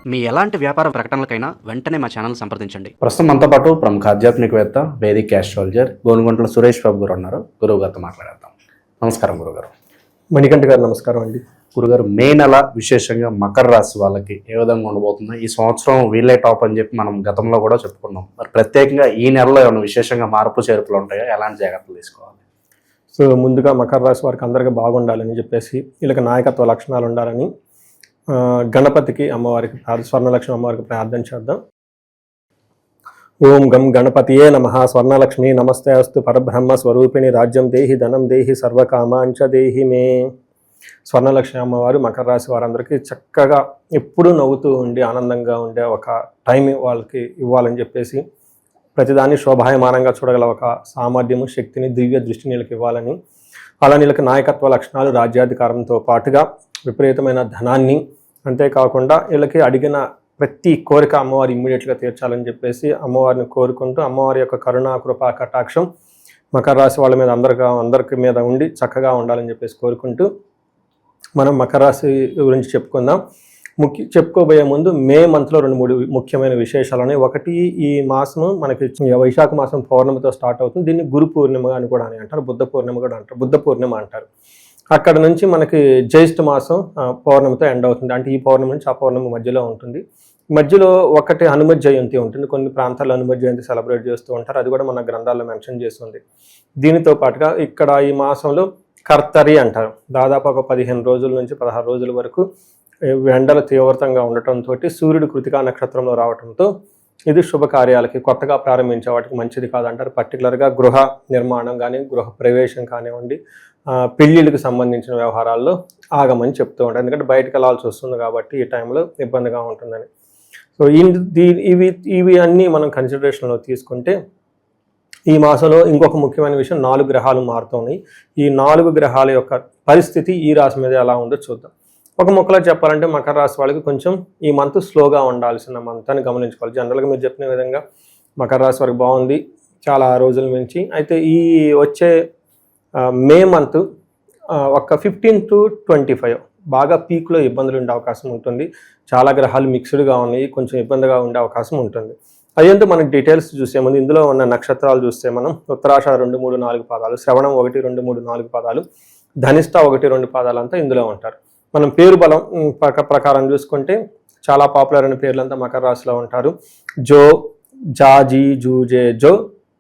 మీ ఎలాంటి వ్యాపార ప్రకటనలకైనా వెంటనే మా ఛానల్ సంప్రదించండి. ప్రస్తుతం మనతో పాటు ప్రముఖ ఆధ్యాత్మికవేత్త వేదిక్ ఆస్ట్రాలజర్ గోనుగుంట్ల సురేష్ బాబు గారు ఉన్నారు. గురువు గారితో మాట్లాడేద్దాం. నమస్కారం గురుగారు. మణికంఠ గారు నమస్కారం అండి. గురుగారు, మే నెల విశేషంగా మకర రాశి వాళ్ళకి ఏ విధంగా ఉండబోతుంది? ఈ సంవత్సరం వీళ్ళే టాప్ అని చెప్పి మనం గతంలో కూడా చెప్పుకున్నాం. మరి ప్రత్యేకంగా ఈ నెలలో ఏమైనా విశేషంగా మార్పు చేర్పులు ఉంటాయో, ఎలాంటి జాగ్రత్తలు తీసుకోవాలి? సో ముందుగా మకర రాశి వారికి అందరికీ బాగుండాలని చెప్పేసి, వీళ్ళకి నాయకత్వ లక్షణాలు ఉండాలని గణపతికి అమ్మవారికి స్వర్ణలక్ష్మి అమ్మవారికి ప్రార్థన చేద్దాం. ఓం గం గణపతియే నమః. స్వర్ణలక్ష్మి నమస్తే అస్తు. పరబ్రహ్మ స్వరూపిణి రాజ్యం దేహి ధనం దేహి సర్వకామాంచ దేహి మే. స్వర్ణలక్ష్మి అమ్మవారు మకర రాశి వారందరికీ చక్కగా ఎప్పుడూ నవ్వుతూ ఉండి ఆనందంగా ఉండే ఒక టైం వాళ్ళకి ఇవ్వాలని చెప్పేసి, ప్రతిదాన్ని శోభాయమానంగా చూడగల ఒక సామర్థ్యము, శక్తిని, దివ్య దృష్టిని వీళ్ళకి ఇవ్వాలని, అలా వీళ్ళకి నాయకత్వ లక్షణాలు, రాజ్యాధికారంతో పాటుగా విపరీతమైన ధనాన్ని, అంతేకాకుండా వీళ్ళకి అడిగిన ప్రతి కోరిక అమ్మవారు ఇమ్మీడియట్గా తీర్చాలని చెప్పేసి అమ్మవారిని కోరుకుంటూ, అమ్మవారి యొక్క కరుణా కృపా కటాక్షం మకర రాశి వాళ్ళ మీద అందరికి మీద ఉండి చక్కగా ఉండాలని చెప్పేసి కోరుకుంటూ మనం మకర రాశి గురించి చెప్పుకుందాం. చెప్పుకోబోయే ముందు మే మంత్లో 2-3 ముఖ్యమైన విశేషాలు ఉన్నాయి. ఒకటి, ఈ మాసము మనకి వైశాఖ మాసం పౌర్ణమితో స్టార్ట్ అవుతుంది. దీన్ని గురు పూర్ణిమ అని కూడా అంటారు, బుద్ధ పూర్ణిమ కూడా అంటారు, బుద్ధ పూర్ణిమ అంటారు. అక్కడ నుంచి మనకి జ్యేష్ఠ మాసం పౌర్ణమితో ఎండ్ అవుతుంది. అంటే ఈ పౌర్ణమి నుంచి ఆ పౌర్ణమి మధ్యలో ఉంటుంది. మధ్యలో ఒకటి హనుమత్ జయంతి ఉంటుంది. కొన్ని ప్రాంతాల్లో హనుమత్ జయంతి సెలబ్రేట్ చేస్తూ ఉంటారు. అది కూడా మన గ్రంథాల్లో మెన్షన్ చేస్తుంది. దీనితో పాటుగా ఇక్కడ ఈ మాసంలో కర్తరి అంటారు. దాదాపు ఒక 15 రోజుల నుంచి 16 రోజుల వరకు ఎండలు తీవ్రతంగా ఉండటంతో, సూర్యుడు కృతికా నక్షత్రంలో రావడంతో ఇది శుభకార్యాలకి, కొత్తగా ప్రారంభించే వాటికి మంచిది కాదంటారు. పర్టికులర్గా గృహ నిర్మాణం కానీ, గృహ ప్రవేశం కానివ్వండి, పెళ్ళిళ్ళకి సంబంధించిన వ్యవహారాల్లో ఆగమని చెప్తూ ఉంటారు. ఎందుకంటే బయటకు వెళ్ళాల్సి వస్తుంది కాబట్టి ఈ టైంలో ఇబ్బందిగా ఉంటుందని. సో ఇవి అన్నీ మనం కన్సిడరేషన్లో తీసుకుంటే, ఈ మాసంలో ఇంకొక ముఖ్యమైన విషయం, 4 గ్రహాలు మారుతున్నాయి. ఈ 4 గ్రహాల యొక్క పరిస్థితి ఈ రాశి మీద ఎలా ఉందో చూద్దాం. ఒక ముక్కలో చెప్పాలంటే మకర రాశి వాళ్ళకి కొంచెం ఈ మంత్ స్లోగా ఉండాల్సిన మంత్ అని గమనించుకోవాలి. జనరల్గా మీరు చెప్పిన విధంగా మకర రాశి వారికి బాగుంది చాలా రోజుల నుంచి. అయితే ఈ వచ్చే మే మంత్ ఒక 15 to 25 బాగా పీక్లో ఇబ్బందులు ఉండే అవకాశం ఉంటుంది. చాలా గ్రహాలు మిక్స్డ్గా ఉన్నాయి, కొంచెం ఇబ్బందిగా ఉండే అవకాశం ఉంటుంది. అదేంటో మనకి డీటెయిల్స్ చూసే ముందు ఇందులో ఉన్న నక్షత్రాలు చూస్తే మనం ఉత్తరాషాఢ 2, 3, 4 పాదాలు, శ్రవణం 1, 2, 3, 4 పాదాలు, ధనిష్ట 1, 2 పాదాలు అంతా ఇందులో ఉంటారు. మనం పేరు బలం ప్రకారం చూసుకుంటే చాలా పాపులర్ అయిన పేర్లంతా మకర రాశిలో ఉంటారు. జో, జా, జీ, జూ, జే, జో,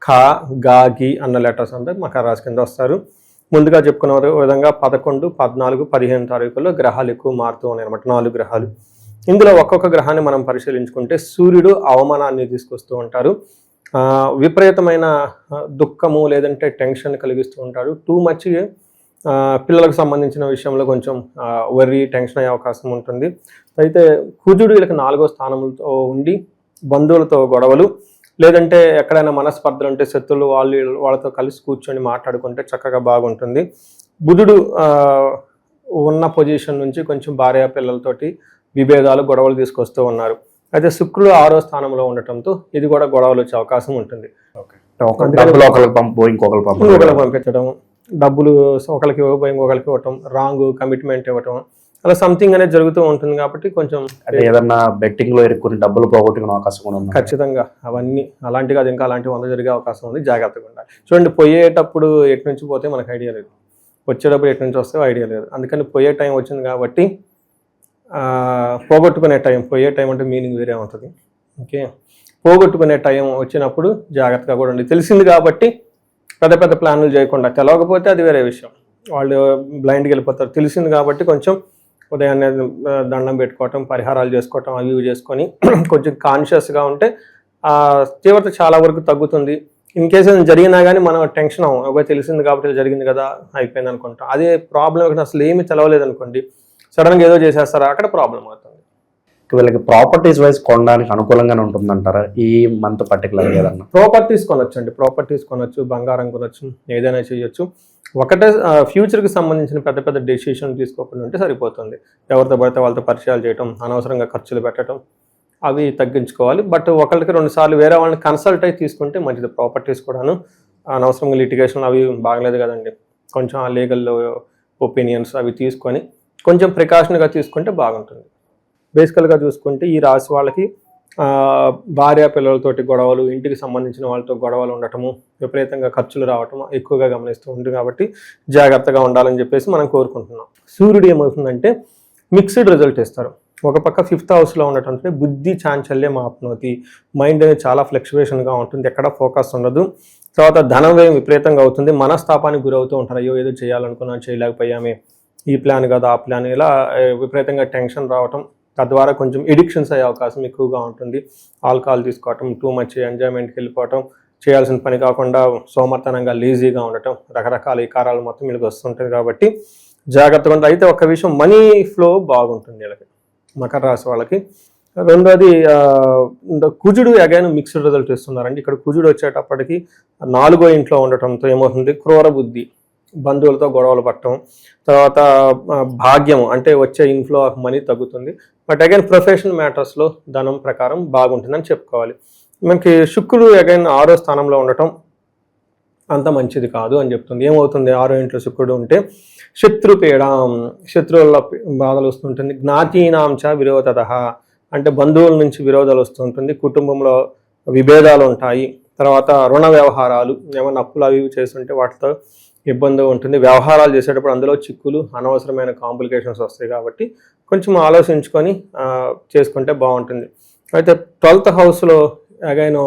ఖా, గా, గి అన్న లెటర్స్ అంతా మకర రాశి కింద వస్తారు. ముందుగా చెప్పుకున్న విధంగా 11, 14, 15 తారీఖుల్లో గ్రహాలు ఎక్కువ మారుతూ ఉన్నాయి అన్నమాట. 4 గ్రహాలు. ఇందులో ఒక్కొక్క గ్రహాన్ని మనం పరిశీలించుకుంటే, సూర్యుడు అవమానాన్ని తీసుకొస్తూ ఉంటారు. విపరీతమైన దుఃఖము లేదంటే టెన్షన్ కలిగిస్తూ ఉంటారు. టూ మచ్ పిల్లలకు సంబంధించిన విషయంలో కొంచెం వర్రీ, టెన్షన్ అయ్యే అవకాశం ఉంటుంది. అయితే కుజుడు వీళ్ళకి 4వ స్థానంలో ఉండి బంధువులతో గొడవలు, లేదంటే ఎక్కడైనా మనస్పర్ధలు ఉంటే శత్రువులు వాళ్ళతో కలిసి కూర్చొని మాట్లాడుకుంటే చక్కగా బాగుంటుంది. బుధుడు ఉన్న పొజిషన్ నుంచి కొంచెం భార్య పిల్లలతోటి విభేదాలు, గొడవలు తీసుకొస్తూ ఉన్నారు. అయితే శుక్రుడు 6వ స్థానంలో ఉండటంతో ఇది కూడా గొడవలు వచ్చే అవకాశం ఉంటుంది. ఇంకొకరికి పంపించడం, డబ్బులు ఒకరికి ఇవ్వబోయి ఇంకొకరికి ఇవ్వటం, రాంగ్ కమిట్మెంట్ ఇవ్వటం, అలా సంథింగ్ అనేది జరుగుతూ ఉంటుంది. కాబట్టి కొంచెం ఏదన్నా బెట్టింగ్ లో ఇరుక్కుని డబ్బులు పోగొట్టుకునే అవకాశం కూడా ఉంది. ఖచ్చితంగా అవన్నీ అలాంటివి అది ఇంకా అలాంటివి 100 జరిగే అవకాశం ఉంది. జాగ్రత్తగా ఉండాలి. చూడండి, పోయేటప్పుడు ఎటు నుంచి పోతే మనకు ఐడియా లేదు, వచ్చేటప్పుడు ఎటు నుంచి వస్తే ఐడియా లేదు. అందుకని పోయే టైం వచ్చింది కాబట్టి పోగొట్టుకునే టైం, పోయే టైం అంటే మీనింగ్ వేరే ఉంటుంది. ఓకే, పోగొట్టుకునే టైం వచ్చినప్పుడు జాగ్రత్తగా కూడా ఉండి, తెలిసింది కాబట్టి పెద్ద పెద్ద ప్లాన్లు చేయకుండా, తెలవకపోతే అది వేరే విషయం, వాళ్ళు బ్లైండ్కి వెళ్ళిపోతారు. తెలిసింది కాబట్టి కొంచెం ఉదయాన్నే దండం పెట్టుకోవటం, పరిహారాలు చేసుకోవటం, అవి ఇవి చేసుకొని కొంచెం కాన్షియస్గా ఉంటే తీవ్రత చాలా వరకు తగ్గుతుంది. ఇన్ కేసు జరిగినా కానీ మనం టెన్షన్ అవ్వం. ఒక తెలిసింది కాబట్టి జరిగింది కదా అయిపోయింది అనుకుంటాం. అదే ప్రాబ్లం అసలు ఏమీ తెలవలేదు అనుకోండి, సడన్గా ఏదో చేసేస్తారా, అక్కడ ప్రాబ్లం అవుతుంది. వీళ్ళకి ప్రాపర్టీస్ వైజ్ కొనడానికి అనుకూలంగానే ఉంటుందంటారా ఈ మంత్ పర్టికులర్? ఏదన్నా ప్రాపర్టీస్ కొనొచ్చు అండి, ప్రాపర్టీస్ కొనొచ్చు, బంగారం కొనొచ్చు, ఏదైనా చేయొచ్చు. ఒకటే ఫ్యూచర్కి సంబంధించిన పెద్ద పెద్ద డెసిషన్ తీసుకోకుండా ఉంటే సరిపోతుంది. ఎవరితో పడితే వాళ్ళతో పరిచయాలు చేయటం, అనవసరంగా ఖర్చులు పెట్టడం, అవి తగ్గించుకోవాలి. బట్ ఒకరికి 2 సార్లు వేరే వాళ్ళని కన్సల్ట్ అయి తీసుకుంటే మంచిది. ప్రాపర్టీస్ కూడాను అనవసరంగా లిటిగేషన్ అవి బాగలేదు కదండి. కొంచెం ఆ లీగల్ ఒపీనియన్స్ అవి తీసుకొని కొంచెం ప్రికాషన్గా తీసుకుంటే బాగుంటుంది. బేసికల్గా చూసుకుంటే ఈ రాశి వాళ్ళకి భార్య పిల్లలతోటి గొడవలు, ఇంటికి సంబంధించిన వాళ్ళతో గొడవలు ఉండటము, విపరీతంగా ఖర్చులు రావటం ఎక్కువగా గమనిస్తూ ఉంటుంది. కాబట్టి జాగ్రత్తగా ఉండాలని చెప్పేసి మనం కోరుకుంటున్నాం. సూర్యుడు ఏమవుతుందంటే మిక్స్డ్ రిజల్ట్ ఇస్తారు. ఒక పక్క 5th హౌస్లో ఉండటంతో బుద్ధి చాంచల్యం ఆప్నోతి, మైండ్ అనేది చాలా ఫ్లక్చువేషన్గా ఉంటుంది, ఎక్కడ ఫోకస్ ఉండదు. తర్వాత ధనం వ్యయం విపరీతంగా అవుతుంది, మనస్తాపానికి గురవుతూ ఉంటారు. అయ్యో ఏదో చేయాలనుకున్నా చేయలేకపోయామే, ఈ ప్లాన్ కదా ఆ ప్లాన్, ఇలా విపరీతంగా టెన్షన్ రావటం, తద్వారా కొంచెం ఎడిక్షన్స్ అయ్యే అవకాశం ఎక్కువగా ఉంటుంది. ఆల్కహాల్ తీసుకోవటం, టూ మచ్ ఎంజాయ్మెంట్కి వెళ్ళిపోవటం, చేయాల్సిన పని కాకుండా సోమర్తనంగా లేజీగా ఉండటం, రకరకాల వికారాలు మొత్తం వీళ్ళకి వస్తుంటుంది. కాబట్టి జాగ్రత్తగా ఉంటుంది. అయితే ఒక విషయం, మనీ ఫ్లో బాగుంటుంది వీళ్ళకి, మకర రాశి వాళ్ళకి. రెండోది కుజుడు అగైన్ మిక్స్డ్ రిజల్ట్ ఇస్తున్నారండి. ఇక్కడ కుజుడు వచ్చేటప్పటికి 4వ ఇంట్లో ఉండటంతో ఏమవుతుంది, క్రూర బుద్ధి, బంధువులతో గొడవలు పట్టడం, తర్వాత భాగ్యము అంటే వచ్చే ఇన్ఫ్లో ఆఫ్ మనీ తగ్గుతుంది. బట్ అగైన్ ప్రొఫెషనల్ మ్యాటర్స్లో ధనం ప్రకారం బాగుంటుందని చెప్పుకోవాలి. మనకి శుక్రుడు అగైన్ 6వ స్థానంలో ఉండటం అంత మంచిది కాదు అని చెప్తుంది. ఏమవుతుంది, 6వ ఇంట్లో శుక్రుడు ఉంటే శత్రుపీడం, శత్రువుల బాధలు వస్తుంటుంది. జ్ఞాతీనాంచ విరోధత అంటే బంధువుల నుంచి విరోధాలు వస్తుంటుంది, కుటుంబంలో విభేదాలు ఉంటాయి. తర్వాత రుణ వ్యవహారాలు, ఏమైనా అప్పులు అవి చేస్తుంటే వాటితో ఇబ్బంది ఉంటుంది. వ్యవహారాలు చేసేటప్పుడు అందులో చిక్కులు, అనవసరమైన కాంప్లికేషన్స్ వస్తాయి. కాబట్టి కొంచెం ఆలోచించుకొని చేసుకుంటే బాగుంటుంది. అయితే 12th హౌస్లో అగైన్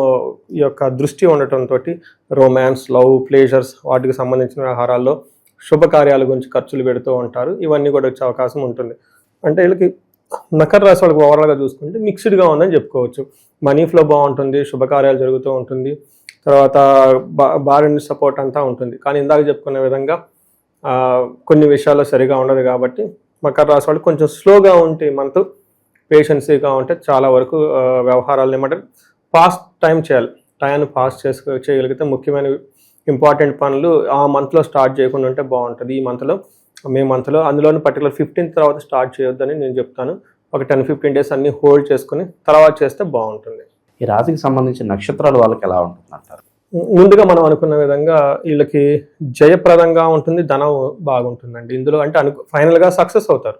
ఈ యొక్క దృష్టి ఉండటంతో రొమాన్స్, లవ్, ప్లేజర్స్ వాటికి సంబంధించిన వ్యవహారాల్లో శుభకార్యాల గురించి ఖర్చులు పెడుతూ ఉంటారు. ఇవన్నీ కూడా వచ్చే అవకాశం ఉంటుంది. అంటే వీళ్ళకి మకర రాశి వాళ్ళకి ఓవరాల్గా చూసుకుంటే మిక్స్డ్గా ఉందని చెప్పుకోవచ్చు. మనీ ఫ్లో బాగుంటుంది, శుభకార్యాలు జరుగుతూ ఉంటుంది, తర్వాత భార్య సపోర్ట్ అంతా ఉంటుంది. కానీ ఇందాక చెప్పుకునే విధంగా కొన్ని విషయాల్లో సరిగా ఉండదు. కాబట్టి మకర రాశి వాళ్ళు కొంచెం స్లోగా ఉంటే, మనతో పేషెన్సీగా ఉంటే చాలా వరకు వ్యవహారాలు ఏమంటారు పాస్ట్ టైం చేయాలి. టైంని పాస్ చేయగలిగితే ముఖ్యమైన ఇంపార్టెంట్ పనులు ఆ మంత్లో స్టార్ట్ చేయకుండా ఉంటే బాగుంటుంది. ఈ మే మంత్లో అందులోని పర్టికులర్ 15th తర్వాత స్టార్ట్ చేయొద్దని నేను చెప్తాను. ఒక 10-15 days అన్ని హోల్డ్ చేసుకుని తర్వాత చేస్తే బాగుంటుంది. ఈ రాశికి సంబంధించిన నక్షత్రాలు వాళ్ళకి ఎలా ఉంటుంది అంటారు? ముందుగా మనం అనుకున్న విధంగా వీళ్ళకి జయప్రదంగా ఉంటుంది, ధనం బాగుంటుందండి. ఇందులో అంటే ఫైనల్గా సక్సెస్ అవుతారు.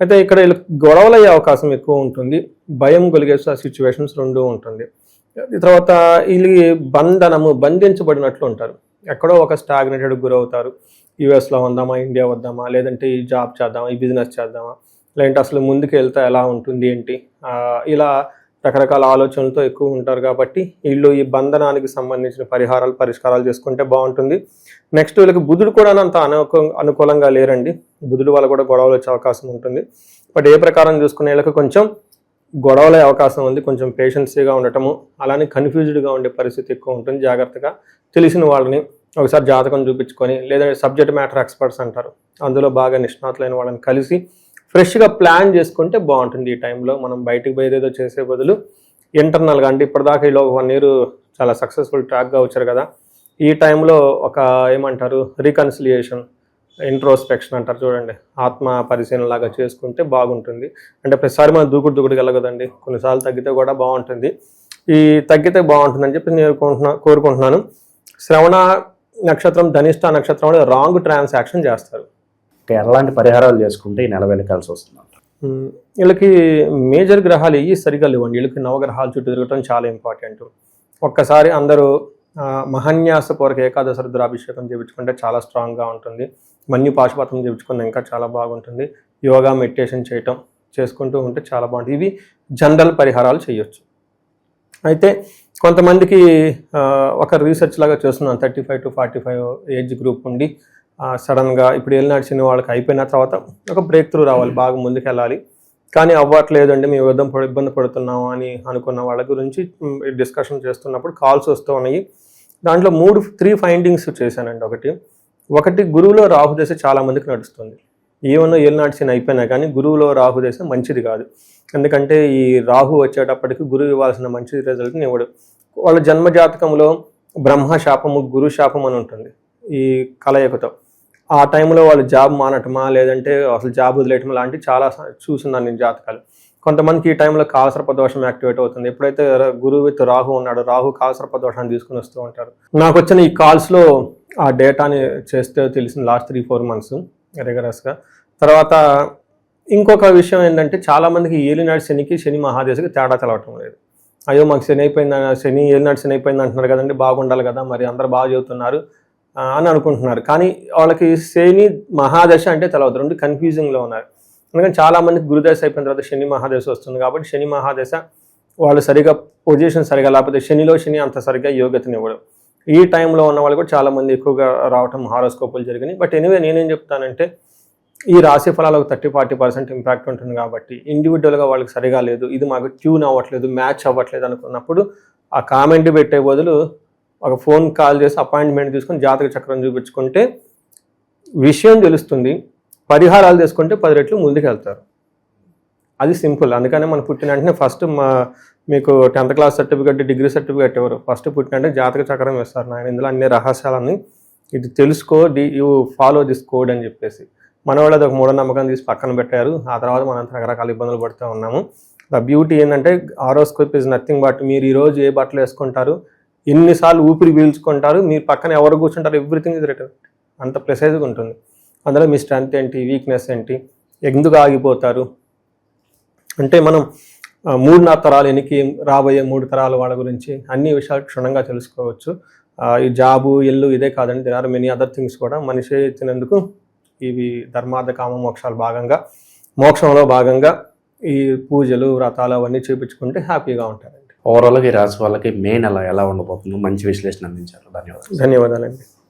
అయితే ఇక్కడ వీళ్ళకి గొడవలు అయ్యే అవకాశం ఎక్కువ ఉంటుంది, భయం కలిగే సిచ్యువేషన్స్ రెండూ ఉంటుంది. తర్వాత వీళ్ళకి బంధించబడినట్లు ఉంటారు, ఎక్కడో ఒక స్టాగ్నేటెడ్ గురవుతారు. యూఎస్లో ఉందామా, ఇండియా వద్దామా, లేదంటే ఈ జాబ్ చేద్దామా, ఈ బిజినెస్ చేద్దామా, లేదంటే అసలు ముందుకు వెళ్తే ఎలా ఉంటుంది ఏంటి, ఇలా రకరకాల ఆలోచనలతో ఎక్కువ ఉంటారు. కాబట్టి వీళ్ళు ఈ బంధనానికి సంబంధించిన పరిష్కారాలు చేసుకుంటే బాగుంటుంది. నెక్స్ట్ వీళ్ళకి బుధుడు కూడా అంత అనుకూలంగా లేరండి. బుధుడు వల్ల కూడా గొడవలు వచ్చే అవకాశం ఉంటుంది. బట్ ఏ ప్రకారం చూసుకునే వీళ్ళకి కొంచెం గొడవలే అవకాశం ఉంది. కొంచెం పేషెన్సీగా ఉండటము, అలానే కన్ఫ్యూజ్డ్గా ఉండే పరిస్థితి ఎక్కువ ఉంటుంది. జాగ్రత్తగా తెలిసిన వాళ్ళని ఒకసారి జాతకం చూపించుకొని, లేదంటే సబ్జెక్ట్ మ్యాటర్ ఎక్స్పర్ట్స్ అంటారు, అందులో బాగా నిష్ణాతులైన వాళ్ళని కలిసి ఫ్రెష్గా ప్లాన్ చేసుకుంటే బాగుంటుంది. ఈ టైంలో మనం బయటకు పోయేదేదో చేసే బదులు ఇంటర్నల్గా, అంటే ఇప్పటిదాకా ఇలా 1 year చాలా సక్సెస్ఫుల్ ట్రాక్గా వచ్చారు కదా, ఈ టైంలో ఒక ఏమంటారు రీకన్సిలియేషన్, ఇంట్రోస్పెక్షన్ అంటారు చూడండి, ఆత్మ పరిశీలన లాగా చేసుకుంటే బాగుంటుంది. అంటే ప్రతిసారి మనం దూకుడు వెళ్ళగదండి, కొన్నిసార్లు తగ్గితే కూడా బాగుంటుంది. ఈ తగ్గితే బాగుంటుందని చెప్పి నేను కోరుకుంటున్నాను. శ్రవణ నక్షత్రం, ధనిష్ట నక్షత్రంలో రాంగ్ ట్రాన్సాక్షన్ చేస్తారు. ఎలాంటి పరిహారాలు చేసుకుంటే ఈ నెల వెనకాల్సి వస్తుంది? వీళ్ళకి మేజర్ గ్రహాలు ఇవి సరిగా లేవండి. వీళ్ళకి నవగ్రహాలు చుట్టూ తిరగటం చాలా ఇంపార్టెంట్. ఒక్కసారి అందరూ మహాన్యాసపూర్వక ఏకాదశ రుద్రాభిషేకం చేయించుకుంటే చాలా స్ట్రాంగ్గా ఉంటుంది. మన్యు పాశుపతం చేయించుకున్న ఇంకా చాలా బాగుంటుంది. యోగా, మెడిటేషన్ చేసుకుంటూ ఉంటే చాలా బాగుంటుంది. ఇవి జనరల్ పరిహారాలు చేయొచ్చు. అయితే కొంతమందికి ఒక రీసెర్చ్ లాగా చేస్తున్నాను, 35 to 45 ఏజ్ గ్రూప్ ఉండి సడన్గా ఇప్పుడు ఏలినాటి శని వాళ్ళకి అయిపోయిన తర్వాత ఒక బ్రేక్ త్రూ రావాలి, బాగా ముందుకు వెళ్ళాలి, కానీ అవ్వట్లేదండి, మేము ఇబ్బంది పడుతున్నాము అని అనుకున్న వాళ్ళ గురించి డిస్కషన్ చేస్తున్నప్పుడు కాల్స్ వస్తూ ఉన్నాయి. దాంట్లో 3 ఫైండింగ్స్ చేశానండి. ఒకటి గురువులో రాహుదశ చాలా మందికి నడుస్తుంది. ఏమన్నా ఏలినాటి శని అయిపోయినా కానీ గురువులో రాహుదశ మంచిది కాదు. ఎందుకంటే ఈ రాహు వచ్చేటప్పటికి గురువు ఇవ్వాల్సిన మంచి రిజల్ట్ని ఇవ్వడు. వాళ్ళ జన్మజాతకంలో బ్రహ్మశాపము, గురు శాపం అని ఉంటుంది ఈ కలయికతో. ఆ టైంలో వాళ్ళు జాబ్ మానటమా, లేదంటే అసలు జాబ్ వదిలేయటం లాంటివి చాలా చూస్తున్నాను నేను జాతకాలు. కొంతమందికి ఈ టైంలో కాలసర్ప దోషం యాక్టివేట్ అవుతుంది. ఎప్పుడైతే గురువు విత్ రాహు ఉన్నాడో, రాహు కాలసర్ప దోషాన్ని తీసుకుని వస్తూ ఉంటారు. నాకు వచ్చిన ఈ కాల్స్లో ఆ డేటాని చేస్తే తెలిసింది లాస్ట్ 3-4 months రిగరస్గా. తర్వాత ఇంకొక విషయం ఏంటంటే చాలామందికి ఏలినాడు శనికి శని మహాదశకి తేడా తెలవటం లేదు. అయ్యో మాకు శని అయిపోయింది, శని ఏలినాడు శని అయిపోయింది అంటున్నారు కదండి, బాగుండాలి కదా, మరి అందరు బాగా చెబుతున్నారు అని అనుకుంటున్నారు. కానీ వాళ్ళకి శని మహాదశ అంటే తెలవదు, రెండు కన్ఫ్యూజింగ్లో ఉన్నారు. ఎందుకంటే చాలామందికి గురుదశ అయిపోయిన తర్వాత శని మహాదశ వస్తుంది కాబట్టి శని మహాదశ వాళ్ళు సరిగా పొజిషన్ సరిగా లేకపోతే శనిలో శని అంత సరిగా యోగ్యతనివ్వడం. ఈ టైంలో ఉన్న వాళ్ళు కూడా చాలామంది ఎక్కువగా రావటం హారోస్కోపులు జరిగినాయి. బట్ ఎనివే నేనేం చెప్తానంటే ఈ రాశి ఫలాలకు 30-40% ఇంపాక్ట్ ఉంటుంది కాబట్టి ఇండివిజువల్గా వాళ్ళకి సరిగా లేదు, ఇది మాకు ట్యూన్ అవ్వట్లేదు, మ్యాచ్ అవ్వట్లేదు అనుకున్నప్పుడు ఆ కామెంట్ పెట్టే బదులు ఒక ఫోన్ కాల్ చేసి అపాయింట్మెంట్ తీసుకొని జాతక చక్రం చూపించుకుంటే విషయం తెలుస్తుంది, పరిహారాలు తీసుకుంటే 10 రెట్లు ముందుకు వెళ్తారు. అది సింపుల్. అందుకనే మనం పుట్టిన వెంటనే ఫస్ట్ మీకు 10th class certificate, degree certificate ఎవరు ఫస్ట్ పుట్టిన అంటే జాతక చక్రం వేస్తారు. నాయన ఇందులో అన్ని రహస్యాలని ఇది తెలుసుకో, యూ ఫాలో దిస్ కోడ్ అని చెప్పేసి మన వాళ్ళు అది ఒక మూఢనమ్మకం తీసి పక్కన పెట్టారు. ఆ తర్వాత మనం రకరకాల ఇబ్బందులు పడుతూ ఉన్నాము. ద బ్యూటీ ఏంటంటే హారోస్కోప్ ఇస్ నథింగ్ బట్ మీరు ఈరోజు ఏ బట్టలు వేసుకుంటారు, ఎన్నిసార్లు ఊపిరి పీల్చుకుంటారు, మీరు పక్కన ఎవరు కూర్చుంటారు, ఎవ్రీథింగ్ ఇస్ రిటర్న్. అంత ప్రెసైజ్గా ఉంటుంది. అందులో మీ స్ట్రెంత్ ఏంటి, వీక్నెస్ ఏంటి, ఎందుకు ఆగిపోతారు అంటే మనం 3-4 తరాలు ఎనికి రాబోయే 3 తరాల వాళ్ళ గురించి అన్ని విషయాలు క్షుణ్ణంగా తెలుసుకోవచ్చు. ఈ జాబు ఇల్లు ఇదే కాదండి, there are many other things కూడా మనిషి ఇచ్చినందుకు ఇవి ధర్మార్థ కామ మోక్షాలు భాగంగా, మోక్షంలో భాగంగా ఈ పూజలు వ్రతాలు అవన్నీ చూపించుకుంటే హ్యాపీగా ఉంటారండి. ఓవరాల్గా ఈ రాశి వాళ్ళకి మే నెల ఎలా ఉండబోతుందో మంచి విశ్లేషణ అందించారు. ధన్యవాదాలు. ధన్యవాదాలండి.